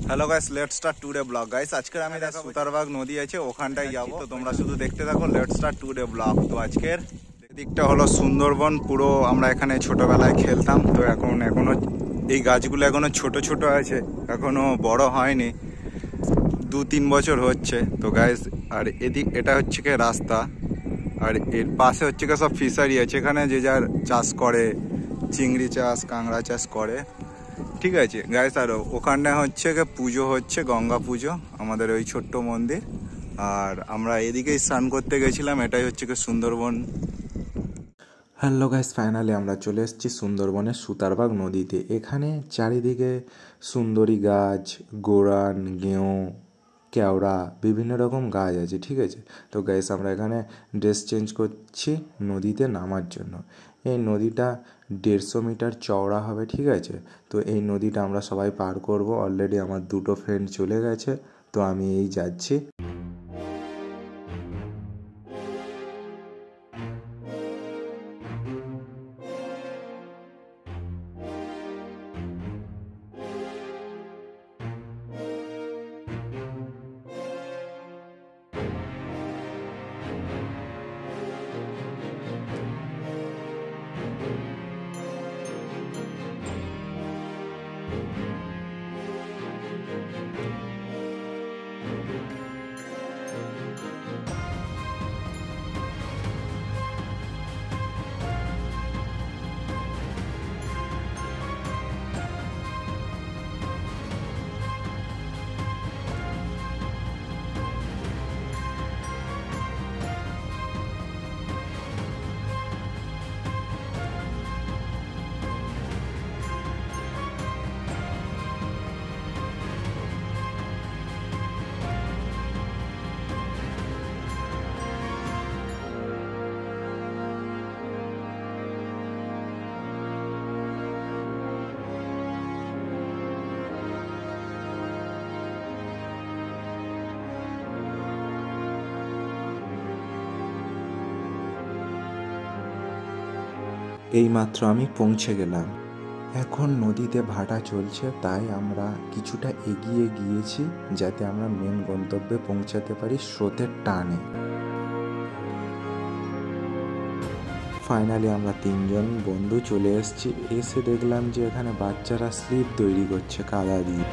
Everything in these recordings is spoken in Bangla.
Hello guys, let's start today blog. Guys আজকের আমি সুতারবাগ নদী আছে ওখানটায় যাবো, তো তোমরা শুধু দেখতে থাকো। Let's start today blog. তো আজকের দিকটা হলো সুন্দরবন। পুরো আমরা এখানে ছোটবেলায় খেলতাম। তো এখনো এই গাছগুলো এখনো ছোট ছোট আছে, এখনো বড় হয়নি, 2-3 বছর হচ্ছে। তো গাইস আর এটা হচ্ছে কি রাস্তা, আর এর পাশে হচ্ছে কি সব ফিশারি আছে, এখানে যে যার চাষ করে, চিংড়ি চাষ, কাঁকড়া চাষ করে। ঠিক আছে গাইস, আর ওখানটা হচ্ছে পুজো হচ্ছে, গঙ্গা পুজো, আমাদের ওই ছোট্ট মন্দির। আর আমরা এদিকেই স্নান করতে গেছিলাম। এটাই হচ্ছে সুন্দরবন। হ্যালো গাইস, ফাইনালি আমরা চলে এসেছি সুন্দরবনের সুতারবাগ নদীতে। এখানে চারিদিকে সুন্দরী গাছ, গোরান, গেঁয়ো, কেওড়া, বিভিন্ন রকম গাছ আছে। ঠিক আছে, তো গাইস আমরা এখানে ড্রেস চেঞ্জ করছি নদীতে নামার জন্য। এই নদীটা 150 মিটার চওড়া হবে। ঠিক আছে, তো এই নদীটা আমরা সবাই পার করব। অলরেডি আমার 2টো ফ্রেন্ড চলে গেছে, তো আমি এই যাচ্ছি। এইমাত্র আমি পৌঁছে গেলাম। এখন নদীতে ভাটা চলছে, তাই আমরা কিছুটা এগিয়ে গিয়েছি যাতে আমরা মেন গন্তব্যে পৌঁছাতে পারি স্রোতের টানে। ফাইনালি আমরা 3জন বন্ধু চলে এসেছি। এসে দেখলাম যে এখানে বাচ্চারা স্লিপ তৈরি করছে কাদা দিয়ে।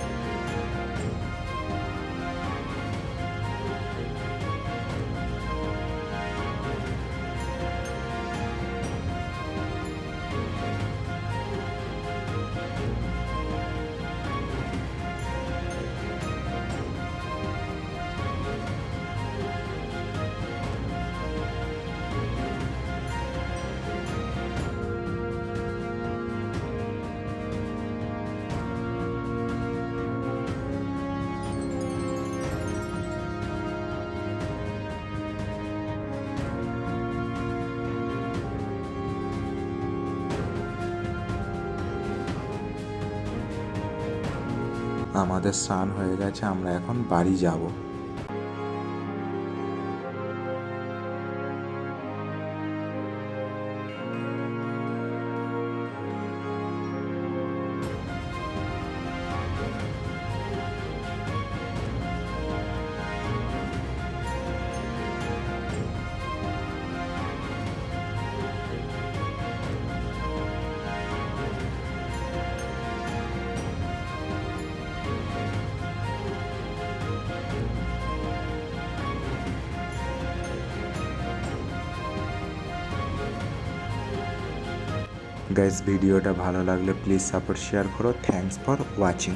আমাদের স্নান হয়ে গেছে, আমরা এখন বাড়ি যাব। গাইস ভিডিওটা ভালো লাগলে প্লিজ সাপোর্ট শেয়ার করো। Thanks for watching.